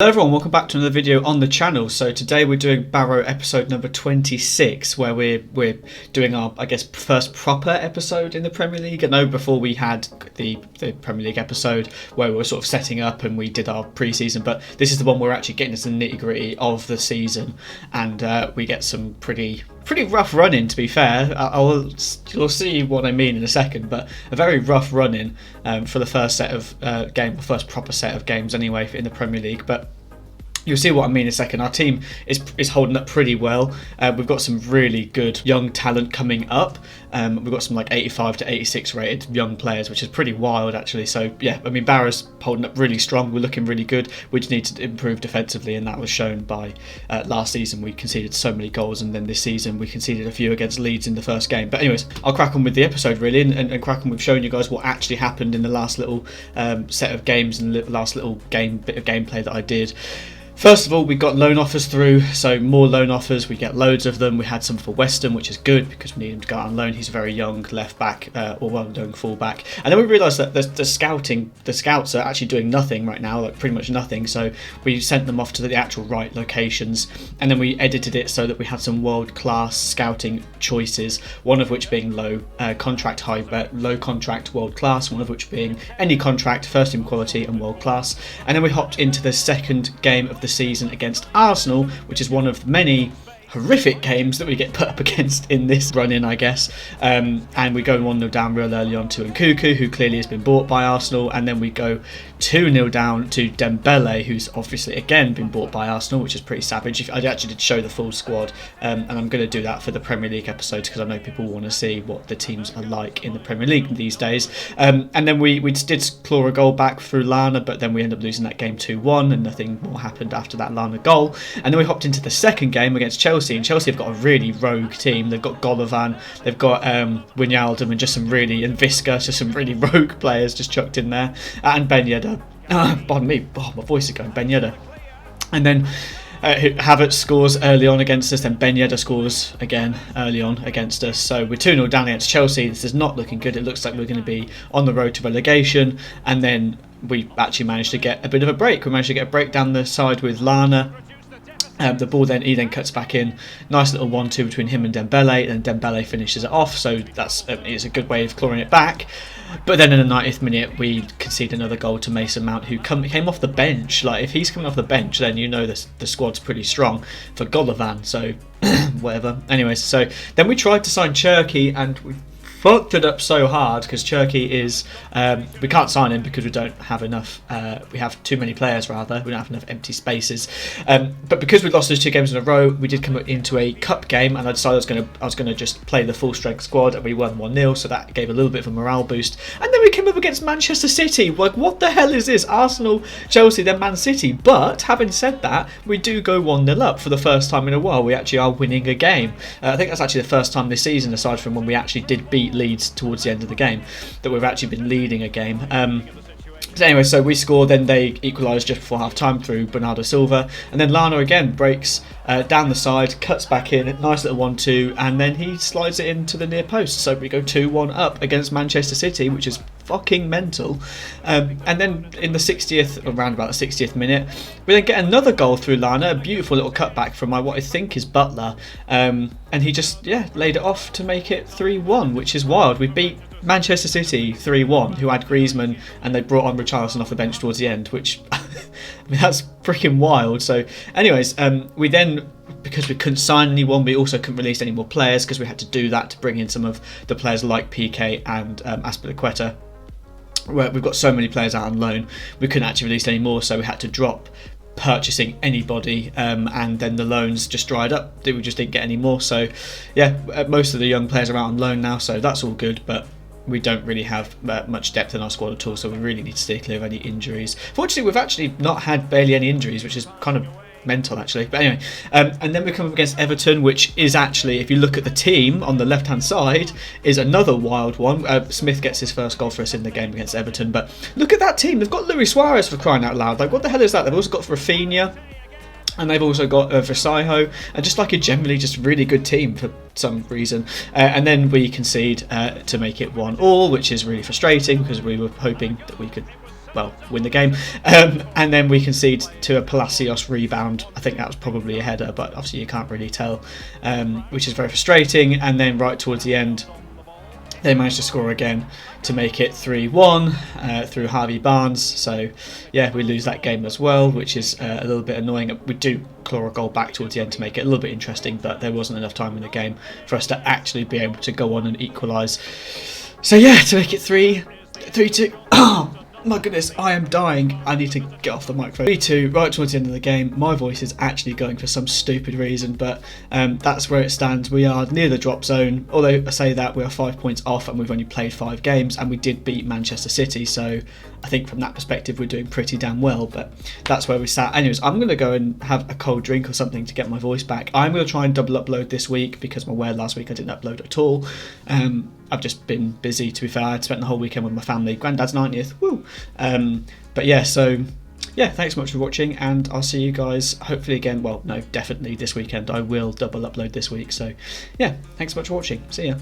Hello everyone, welcome back to another video on the channel. So today we're doing Barrow episode number 26, where we're doing our, I guess, first proper episode in the Premier League. I know before we had the Premier League episode where we were sort of setting up and we did our pre-season, but this is the one where we're actually getting into the nitty-gritty of the season, and we get some pretty rough run-in, to be fair. You'll see what I mean in a second, but a very rough run-in for the first set of first proper set of games anyway in the Premier League. But you'll see what I mean in a second. Our team is holding up pretty well. We've got some really good young talent coming up. We've got some like 85 to 86 rated young players, which is pretty wild actually. So yeah, I mean, Barrow's holding up really strong. We're looking really good. We just need to improve defensively, and that was shown by last season. We conceded so many goals, and then this season we conceded a few against Leeds in the first game. But anyways, I'll crack on with the episode really, and crack on with showing you guys what actually happened in the last little set of games and the last little bit of gameplay that I did. First of all, we got loan offers through, so more loan offers. We get loads of them. We had some for Weston, which is good because we need him to go out on loan. He's a very young left back, or well-known full back. And then we realised that the scouts are actually doing nothing right now, like pretty much nothing. So we sent them off to the actual right locations, and then we edited it so that we had some world-class scouting choices. One of which being low contract world-class. One of which being any contract, first-team quality and world-class. And then we hopped into the second game of the season against Arsenal, which is one of many horrific games that we get put up against in this run-in, I guess. And we go 1-0 down real early on to Nkunku, who clearly has been bought by Arsenal, and then we go 2-0 down to Dembele, who's obviously again been bought by Arsenal, which is pretty savage. I actually did show the full squad, and I'm going to do that for the Premier League episodes because I know people want to see what the teams are like in the Premier League these days. And then we did claw a goal back through Lana, but then we ended up losing that game 2-1, and nothing more happened after that Lana goal. And then we hopped into the second game against Chelsea, and Chelsea have got a really rogue team. They've got Golovin, they've got Wijnaldum, and Visca, just some really rogue players just chucked in there, and Ben Yedder. Pardon me, my voice is going. Ben Yedder, and then Havertz scores early on against us, then Ben Yedder scores again early on against us. So we're 2-0 down against Chelsea. This is not looking good. It looks like we're going to be on the road to relegation, and then we actually managed to get a bit of a break. We managed to get a break down the side with Lana. The ball he then cuts back in. Nice little 1-2 between him and Dembele, and Dembele finishes it off. So it's a good way of clawing it back. But then in the 90th minute, we concede another goal to Mason Mount, who came off the bench. Like, if he's coming off the bench, then you know the squad's pretty strong for Golovin. So whatever. Anyways, so then we tried to sign Cherky, and we fucked it up so hard because Cherky is we can't sign him because we don't have enough. We have too many players, rather. We don't have enough empty spaces. But because we lost those 2 games in a row, we did come into a cup game, and I decided I was gonna just play the full strength squad, and we won 1-0. So that gave a little bit of a morale boost. And then we came up against Manchester City. Like, what the hell is this? Arsenal, Chelsea, then Man City. But having said that, we do go 1-0 up for the first time in a while. We actually are winning a game. I think that's actually the first time this season, aside from when we actually did beat Leeds towards the end of the game, that we've actually been leading a game. So anyway, so we score, then they equalise just before half time through Bernardo Silva, and then Lana again breaks down the side, cuts back in, nice little 1-2, and then he slides it into the near post. So we go 2-1 up against Manchester City, which is fucking mental. And then in the 60th, around about the 60th minute, we then get another goal through Lana, a beautiful little cutback from what I think is Butler, and he just laid it off to make it 3-1, which is wild. We beat Manchester City 3-1, who had Griezmann, and they brought on Richarlison off the bench towards the end, which I mean, that's freaking wild. So anyways, we then, because we couldn't sign anyone, we also couldn't release any more players because we had to do that to bring in some of the players like PK and Azpilicueta. Where we've got so many players out on loan, we couldn't actually release any more, so we had to drop purchasing anybody, and then the loans just dried up. We just didn't get any more. So yeah, most of the young players are out on loan now, so that's all good, but we don't really have much depth in our squad at all, so we really need to stay clear of any injuries. Fortunately, we've actually not had barely any injuries, which is kind of mental actually. But anyway, and then we come up against Everton, which is actually, if you look at the team on the left hand side, is another wild one. Smith gets his first goal for us in the game against Everton, but look at that team. They've got Luis Suarez, for crying out loud. Like, what the hell is that? They've also got Rafinha, and they've also got Versailles, and just like a generally just really good team for some reason. And then we concede to make it 1-1, which is really frustrating because we were hoping that we could well, win the game. And then we concede to a Palacios rebound. I think that was probably a header, but obviously you can't really tell, which is very frustrating. And then right towards the end, they managed to score again to make it 3-1 through Harvey Barnes. So yeah, we lose that game as well, which is a little bit annoying. We do claw a goal back towards the end to make it a little bit interesting, but there wasn't enough time in the game for us to actually be able to go on and equalise. So yeah, to make it 3-2. Oh my goodness, I am dying. I need to get off the microphone. 3-2, right towards the end of the game. My voice is actually going for some stupid reason, but that's where it stands. We are near the drop zone, although I say that we are 5 points off and we've only played 5 games, and we did beat Manchester City, so I think from that perspective we're doing pretty damn well, but that's where we sat. Anyways, I'm going to go and have a cold drink or something to get my voice back. I'm going to try and double upload this week because I'm aware last week I didn't upload at all. I've just been busy, to be fair. I'd spent the whole weekend with my family. Granddad's 90th, woo! But yeah, so yeah, thanks so much for watching, and I'll see you guys hopefully again, well, no, definitely this weekend. I will double upload this week, so yeah, thanks so much for watching. See ya.